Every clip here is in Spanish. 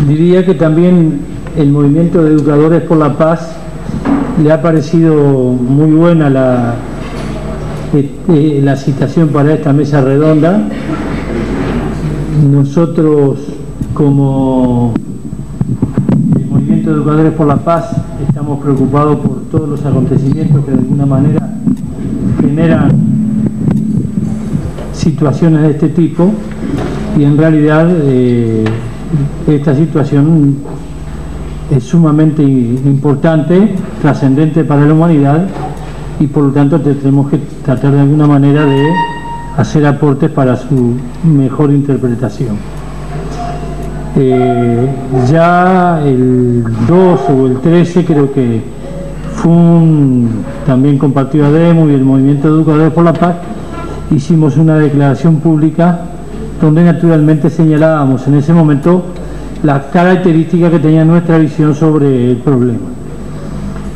Diría que también el movimiento de Educadores por la Paz le ha parecido muy buena la citación para esta mesa redonda. Nosotros, como el movimiento de Educadores por la Paz, estamos preocupados por todos los acontecimientos que de alguna manera generan situaciones de este tipo, y en realidad esta situación es sumamente importante, trascendente para la humanidad, y por lo tanto tenemos que tratar de alguna manera de hacer aportes para su mejor interpretación. Ya el 2 o el 13 creo que también compartió ADEMU y el Movimiento de Educadores por la Paz, hicimos una declaración pública donde naturalmente señalábamos en ese momento las características que tenía nuestra visión sobre el problema.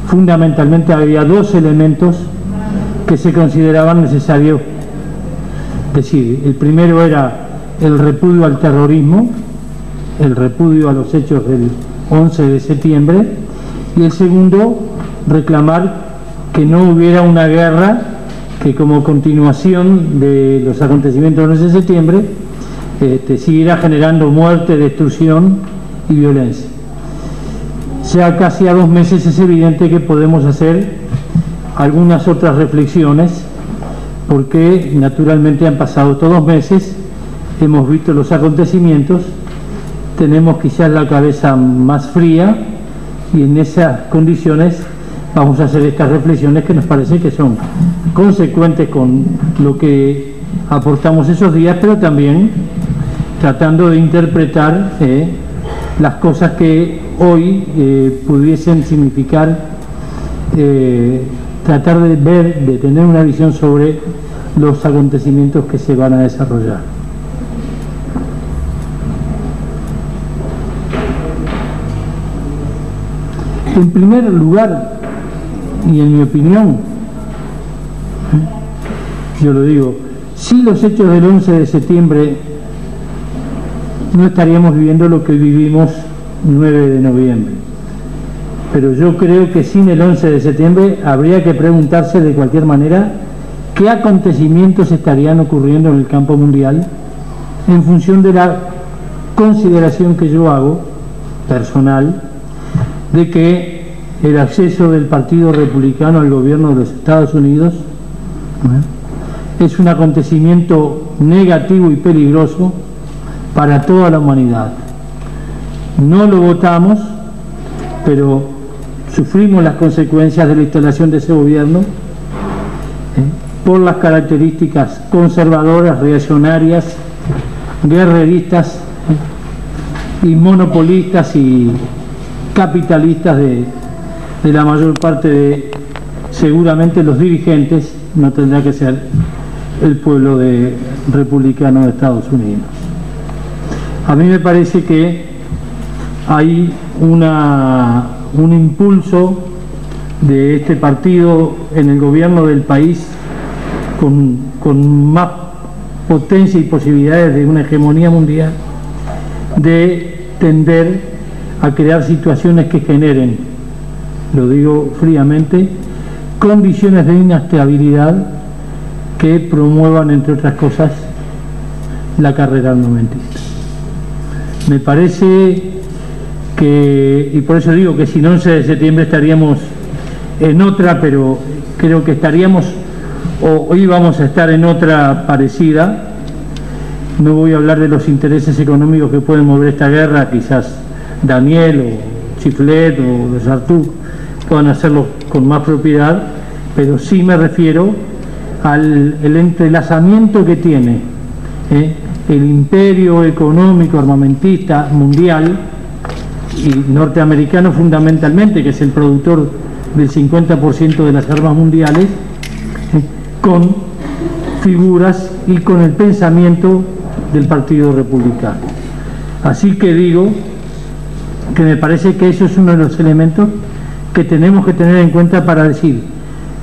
Fundamentalmente había dos elementos que se consideraban necesarios decir. El primero era el repudio al terrorismo, el repudio a los hechos del 11 de septiembre, y el segundo, reclamar que no hubiera una guerra que como continuación de los acontecimientos del 11 de septiembre siguiera generando muerte, destrucción y violencia. Ya casi a 2 meses es evidente que podemos hacer algunas otras reflexiones, porque naturalmente han pasado estos 2 meses, hemos visto los acontecimientos, tenemos quizás la cabeza más fría, y en esas condiciones vamos a hacer estas reflexiones que nos parece que son consecuentes con lo que aportamos esos días, pero también tratando de interpretar las cosas que hoy pudiesen significar, tratar de ver, de tener una visión sobre los acontecimientos que se van a desarrollar. En primer lugar, y en mi opinión, yo lo digo, si los hechos del 11 de septiembre no estaríamos viviendo lo que vivimos 9 de noviembre. Pero yo creo que sin el 11 de septiembre habría que preguntarse de cualquier manera qué acontecimientos estarían ocurriendo en el campo mundial en función de la consideración que yo hago, personal, de que el acceso del Partido Republicano al gobierno de los Estados Unidos es un acontecimiento negativo y peligroso para toda la humanidad. No lo votamos, pero sufrimos las consecuencias de la instalación de ese gobierno por las características conservadoras, reaccionarias, guerreristas y monopolistas y capitalistas de la mayor parte de, seguramente, los dirigentes, no tendrá que ser el pueblo republicano de Estados Unidos. A mí me parece que hay un impulso de este partido en el gobierno del país con más potencia y posibilidades de una hegemonía mundial, de tender a crear situaciones que generen, lo digo fríamente, condiciones de inestabilidad que promuevan, entre otras cosas, la carrera armamentista. Me parece que, y por eso digo que sin 11 de septiembre estaríamos en otra, pero creo que estaríamos o íbamos a estar en otra parecida. No voy a hablar de los intereses económicos que pueden mover esta guerra, quizás Daniel o Chiflet o Sartú puedan hacerlo con más propiedad, pero sí me refiero al entrelazamiento que tiene el imperio económico armamentista mundial y norteamericano fundamentalmente, que es el productor del 50% de las armas mundiales, con figuras y con el pensamiento del Partido Republicano. Así que digo que me parece que eso es uno de los elementos que tenemos que tener en cuenta para decir,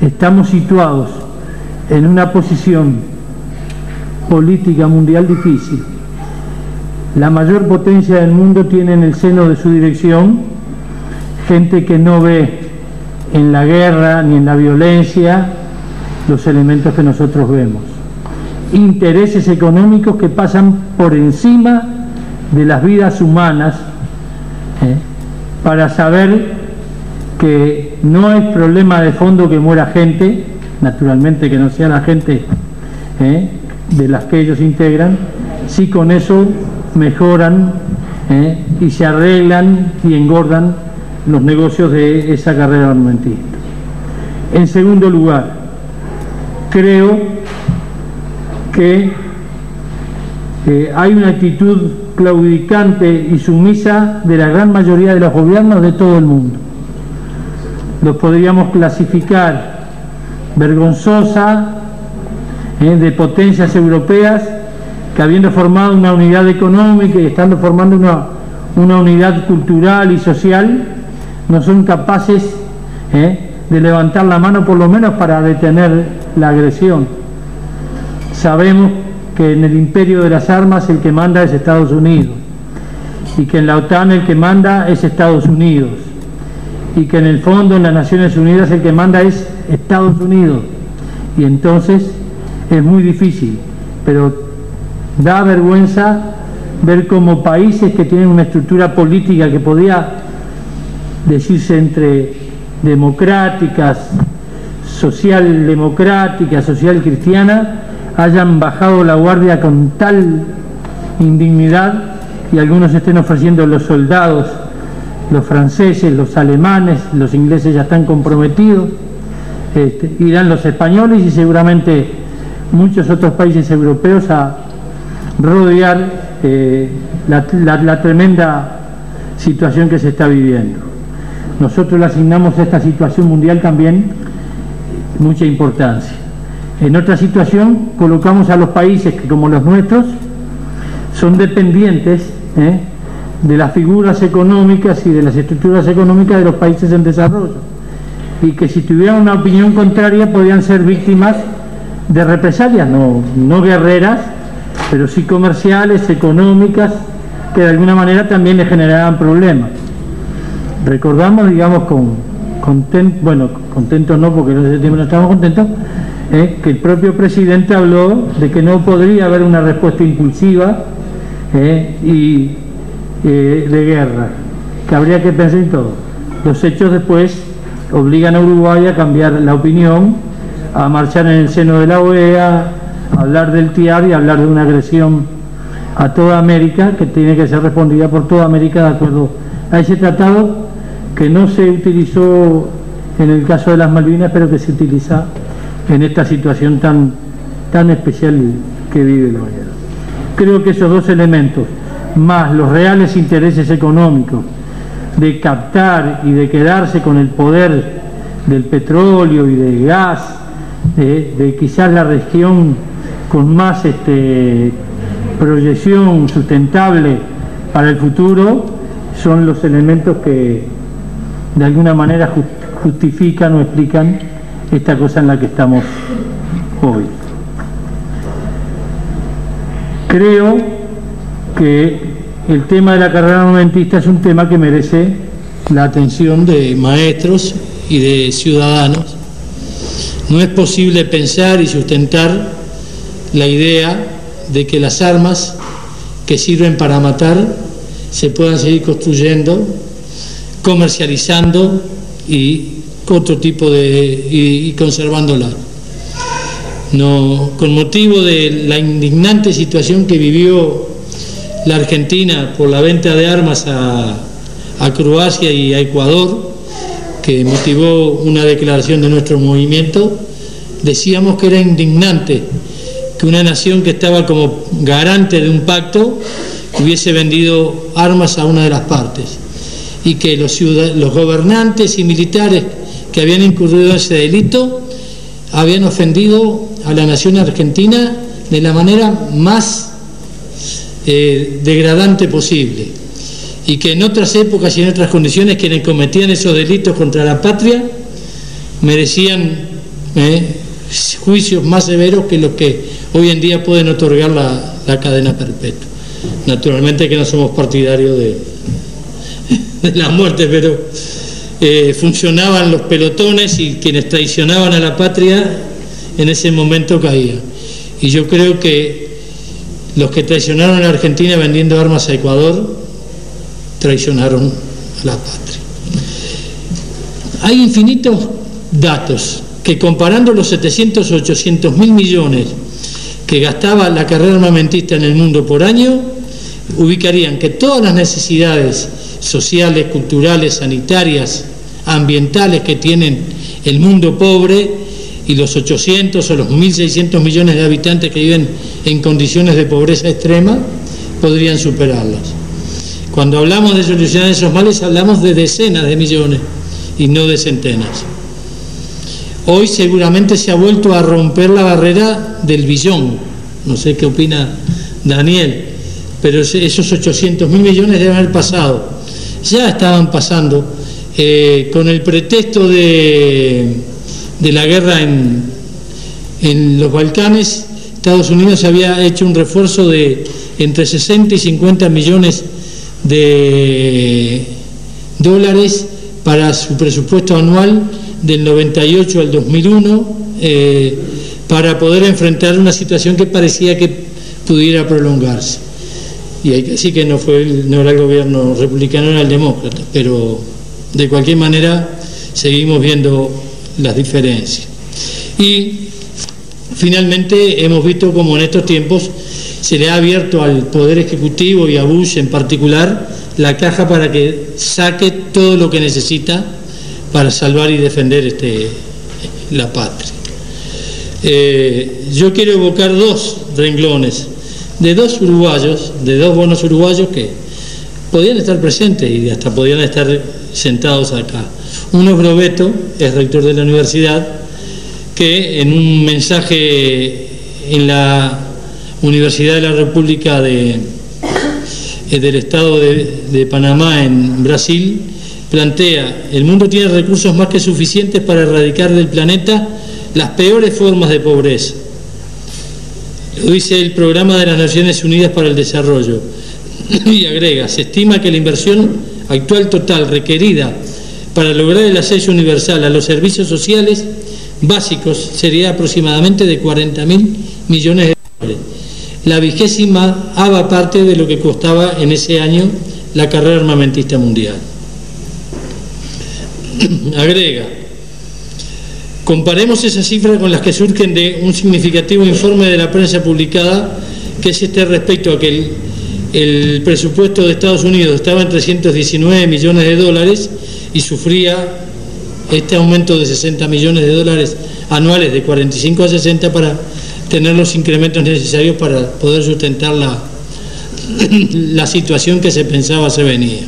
estamos situados en una posición política mundial difícil, la mayor potencia del mundo tiene en el seno de su dirección gente que no ve en la guerra ni en la violencia los elementos que nosotros vemos. Intereses económicos que pasan por encima de las vidas humanas, para saber que no es problema de fondo que muera gente, naturalmente que no sea la gente de las que ellos integran, si con eso mejoran y se arreglan y engordan los negocios de esa carrera armamentista. En segundo lugar, creo que hay una actitud claudicante y sumisa de la gran mayoría de los gobiernos de todo el mundo. Los podríamos clasificar vergonzosa de potencias europeas que, habiendo formado una unidad económica y estando formando una unidad cultural y social, no son capaces de levantar la mano por lo menos para detener la agresión. Sabemos que en el imperio de las armas el que manda es Estados Unidos, y que en la OTAN el que manda es Estados Unidos, y que en el fondo en las Naciones Unidas el que manda es Estados Unidos, y entonces es muy difícil, pero da vergüenza ver cómo países que tienen una estructura política que podía decirse entre democráticas, socialdemocrática, social cristiana, hayan bajado la guardia con tal indignidad, y algunos estén ofreciendo los soldados, los franceses, los alemanes, los ingleses ya están comprometidos, irán los españoles y seguramente muchos otros países europeos a rodear la tremenda situación que se está viviendo. Nosotros le asignamos a esta situación mundial también mucha importancia. En otra situación colocamos a los países que, como los nuestros, son dependientes de las figuras económicas y de las estructuras económicas de los países en desarrollo, y que si tuvieran una opinión contraria podían ser víctimas de represalias, no guerreras, pero sí comerciales, económicas, que de alguna manera también le generaban problemas. Recordamos, digamos, contentos no, porque en ese tiempo no estábamos contentos, que el propio presidente habló de que no podría haber una respuesta impulsiva y de guerra, que habría que pensar en todo. Los hechos después obligan a Uruguay a cambiar la opinión, a marchar en el seno de la OEA, a hablar del TIAR y a hablar de una agresión a toda América que tiene que ser respondida por toda América de acuerdo a ese tratado, que no se utilizó en el caso de las Malvinas, pero que se utiliza en esta situación tan especial que vive la humanidad. Creo que esos dos elementos, más los reales intereses económicos de captar y de quedarse con el poder del petróleo y del gas, de quizás la región con más proyección sustentable para el futuro, son los elementos que de alguna manera justifican o explican esta cosa en la que estamos hoy. Creo que el tema de la carrera armamentista es un tema que merece la atención de maestros y de ciudadanos. No es posible pensar y sustentar la idea de que las armas que sirven para matar se puedan seguir construyendo, comercializando y otro tipo y conservándolas. No, con motivo de la indignante situación que vivió la Argentina por la venta de armas a Croacia y a Ecuador, que motivó una declaración de nuestro movimiento, decíamos que era indignante que una nación que estaba como garante de un pacto hubiese vendido armas a una de las partes, y que los gobernantes y militares que habían incurrido en ese delito habían ofendido a la nación argentina de la manera más degradante posible, y que en otras épocas y en otras condiciones quienes cometían esos delitos contra la patria merecían juicios más severos que los que hoy en día pueden otorgar la cadena perpetua. Naturalmente que no somos partidarios de la muerte, pero funcionaban los pelotones y quienes traicionaban a la patria en ese momento caían. Y yo creo que los que traicionaron a la Argentina vendiendo armas a Ecuador traicionaron a la patria. Hay infinitos datos que, comparando los 700 o 800 mil millones que gastaba la carrera armamentista en el mundo por año, ubicarían que todas las necesidades sociales, culturales, sanitarias, ambientales que tienen el mundo pobre y los 800 o los 1.600 millones de habitantes que viven en condiciones de pobreza extrema podrían superarlas. Cuando hablamos de solucionar esos males hablamos de decenas de millones y no de centenas. Hoy seguramente se ha vuelto a romper la barrera del billón, no sé qué opina Daniel, pero esos 800.000 millones deben haber pasado, ya estaban pasando, con el pretexto de la guerra en los Balcanes. Estados Unidos había hecho un refuerzo de entre 60 y 50 millones de dólares para su presupuesto anual del 98 al 2001, para poder enfrentar una situación que parecía que pudiera prolongarse. Y hay que decir que no era el gobierno republicano, era el demócrata, pero de cualquier manera seguimos viendo las diferencias. Y finalmente hemos visto como en estos tiempos se le ha abierto al Poder Ejecutivo y a Bush en particular la caja para que saque todo lo que necesita para salvar y defender la patria. Yo quiero evocar dos renglones de dos uruguayos, de dos buenos uruguayos que podían estar presentes y hasta podían estar sentados acá. Uno es Brovetto, es rector de la universidad, que en un mensaje en la Universidad de la República del Estado de Panamá en Brasil plantea: el mundo tiene recursos más que suficientes para erradicar del planeta las peores formas de pobreza. Lo dice el Programa de las Naciones Unidas para el Desarrollo. Y agrega: se estima que la inversión actual total requerida para lograr el acceso universal a los servicios sociales básicos sería aproximadamente de 40.000 millones de dólares, la 20ª parte de lo que costaba en ese año la carrera armamentista mundial. Agrega: comparemos esas cifras con las que surgen de un significativo informe de la prensa publicada, que es respecto a que el presupuesto de Estados Unidos estaba en 319 millones de dólares y sufría este aumento de 60 millones de dólares anuales, de 45 a 60, para tener los incrementos necesarios para poder sustentar la situación que se pensaba se venía.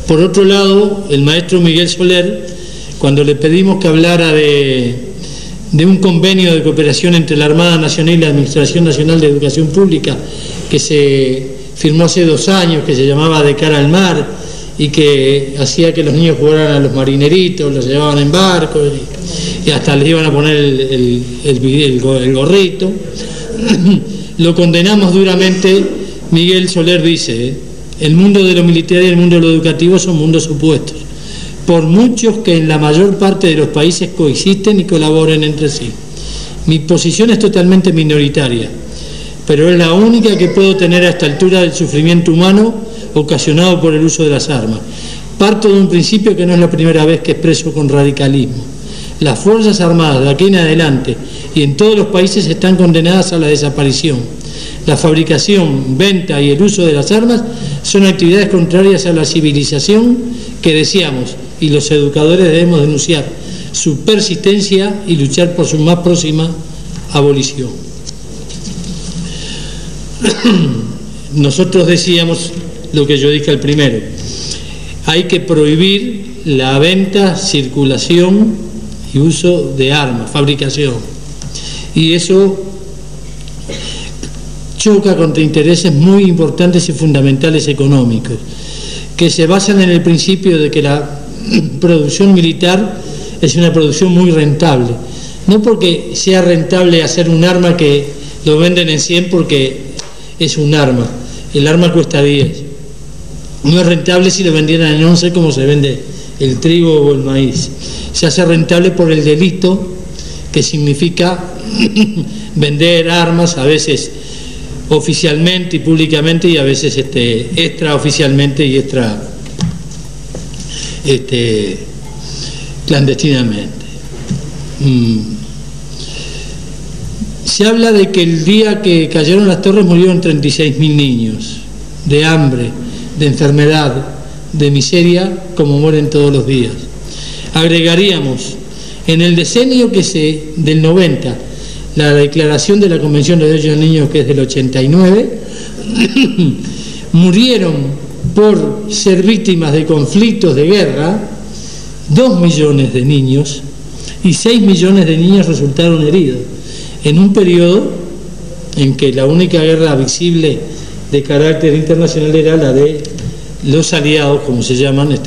Por otro lado, el maestro Miguel Soler, cuando le pedimos que hablara de un convenio de cooperación entre la Armada Nacional y la Administración Nacional de Educación Pública, que se firmó hace 2 años, que se llamaba De Cara al Mar, y que hacía que los niños jugaran a los marineritos, los llevaban en barcos y hasta les iban a poner el gorrito, lo condenamos duramente. Miguel Soler dice: el mundo de lo militar y el mundo de lo educativo son mundos opuestos, por muchos que en la mayor parte de los países coexisten y colaboren entre sí. Mi posición es totalmente minoritaria, pero es la única que puedo tener a esta altura del sufrimiento humano ocasionado por el uso de las armas. Parto de un principio que no es la primera vez que expreso con radicalismo. Las Fuerzas Armadas de aquí en adelante y en todos los países están condenadas a la desaparición. La fabricación, venta y el uso de las armas son actividades contrarias a la civilización que deseamos, y los educadores debemos denunciar su persistencia y luchar por su más próxima abolición. Nosotros decíamos lo que yo dije al primero: hay que prohibir la venta, circulación y uso de armas, fabricación, y eso choca contra intereses muy importantes y fundamentales económicos, que se basan en el principio de que la producción militar es una producción muy rentable, no porque sea rentable hacer un arma que lo venden en 100 porque es un arma. El arma cuesta 10. No es rentable si lo vendieran en 11 como se vende el trigo o el maíz. Se hace rentable por el delito, que significa vender armas, a veces oficialmente y públicamente, y a veces extraoficialmente y clandestinamente. Se habla de que el día que cayeron las torres murieron 36.000 niños, de hambre, de enfermedad, de miseria, como mueren todos los días. Agregaríamos, en el decenio del 90, la declaración de la Convención de Derechos del Niño, que es del 89, murieron por ser víctimas de conflictos de guerra 2 millones de niños y 6 millones de niños resultaron heridos, en un periodo en que la única guerra visible de carácter internacional era la de los aliados, como se llaman,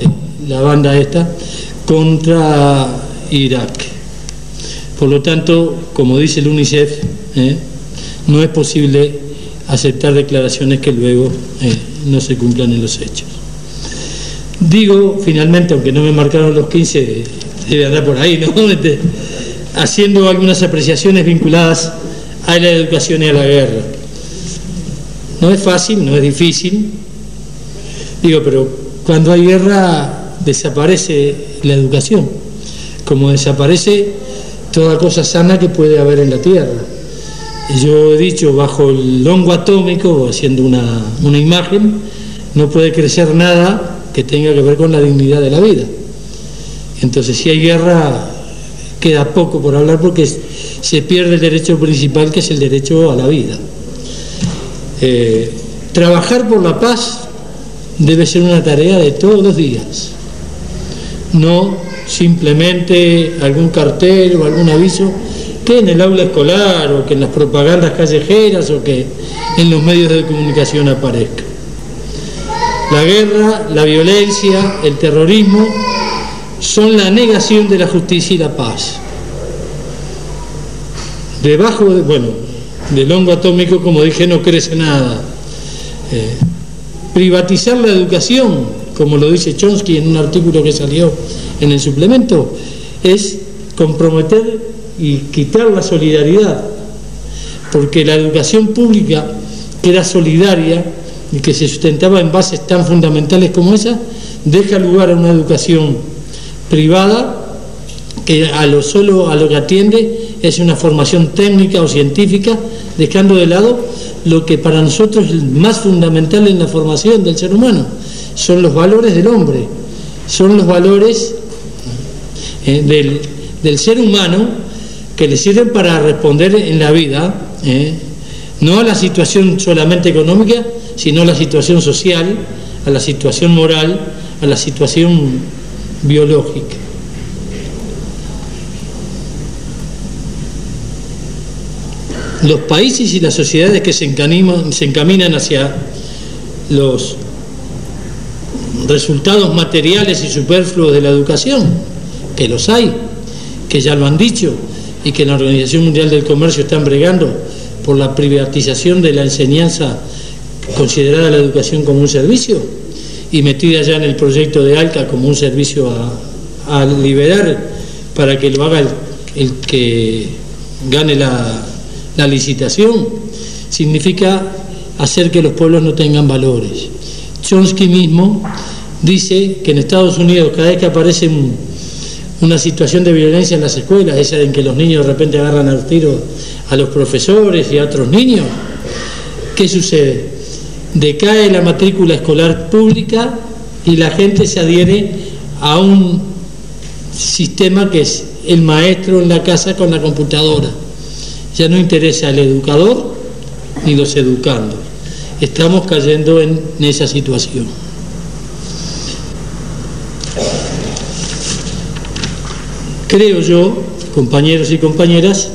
la banda esta, contra Irak. Por lo tanto, como dice el UNICEF, no es posible aceptar declaraciones que luego no se cumplan en los hechos. Digo, finalmente, aunque no me marcaron los 15, debe andar por ahí, ¿no? Haciendo algunas apreciaciones vinculadas a la educación y a la guerra. No es fácil, no es difícil, pero cuando hay guerra desaparece la educación, como desaparece toda cosa sana que puede haber en la tierra. Yo he dicho, bajo el hongo atómico, haciendo una imagen, no puede crecer nada que tenga que ver con la dignidad de la vida. Entonces, si hay guerra, queda poco por hablar, porque se pierde el derecho principal, que es el derecho a la vida. Trabajar por la paz debe ser una tarea de todos los días, no simplemente algún cartel o algún aviso que en el aula escolar o que en las propagandas callejeras o que en los medios de comunicación aparezca. La guerra, la violencia, el terrorismo son la negación de la justicia y la paz. Debajo del hongo atómico, como dije, no crece nada. Privatizar la educación, como lo dice Chomsky en un artículo que salió en el suplemento, es comprometer y quitar la solidaridad, porque la educación pública, que era solidaria y que se sustentaba en bases tan fundamentales como esa, deja lugar a una educación privada que a lo que atiende es una formación técnica o científica, dejando de lado lo que para nosotros es más fundamental en la formación del ser humano: son los valores del hombre, son los valores del ser humano, que le sirven para responder en la vida, no a la situación solamente económica, sino a la situación social, a la situación moral, a la situación biológica. Los países y las sociedades que se encaminan hacia los resultados materiales y superfluos de la educación, que los hay, que ya lo han dicho, y que en la Organización Mundial del Comercio están bregando por la privatización de la enseñanza, considerada la educación como un servicio, y metida ya en el proyecto de ALCA como un servicio a liberar para que lo haga el que gane la licitación, significa hacer que los pueblos no tengan valores. Chomsky mismo dice que en Estados Unidos, cada vez que aparece una situación de violencia en las escuelas, esa en que los niños de repente agarran a los tiros a los profesores y a otros niños, ¿qué sucede? Decae la matrícula escolar pública y la gente se adhiere a un sistema que es el maestro en la casa con la computadora. Ya no interesa el educador ni los educandos. Estamos cayendo en esa situación. Creo yo, compañeros y compañeras,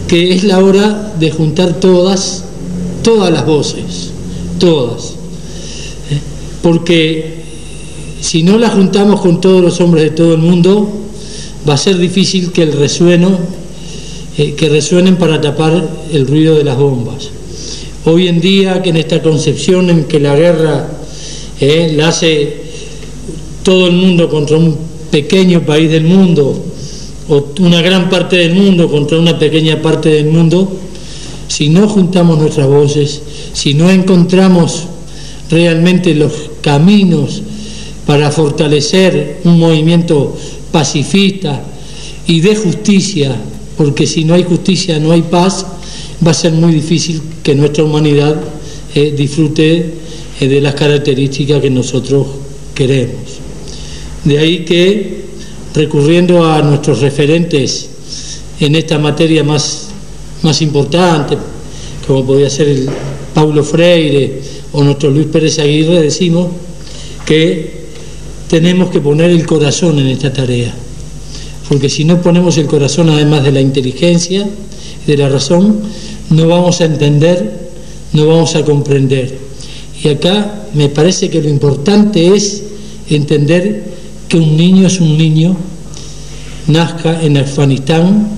que es la hora de juntar todas las voces, todas, porque si no las juntamos con todos los hombres de todo el mundo, va a ser difícil que resuenen para tapar el ruido de las bombas. Hoy en día, que en esta concepción en que la guerra la hace todo el mundo contra un pequeño país del mundo, o una gran parte del mundo contra una pequeña parte del mundo, si no juntamos nuestras voces, si no encontramos realmente los caminos para fortalecer un movimiento pacifista y de justicia, porque si no hay justicia no hay paz, va a ser muy difícil que nuestra humanidad disfrute de las características que nosotros queremos. De ahí que, recurriendo a nuestros referentes en esta materia más importante, como podría ser el Paulo Freire o nuestro Luis Pérez Aguirre, decimos que tenemos que poner el corazón en esta tarea, porque si no ponemos el corazón, además de la inteligencia y de la razón, no vamos a entender, no vamos a comprender. Y acá me parece que lo importante es entender que un niño es un niño, nazca en Afganistán,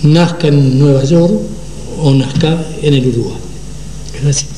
nazca en Nueva York o nazca en el Uruguay. Gracias.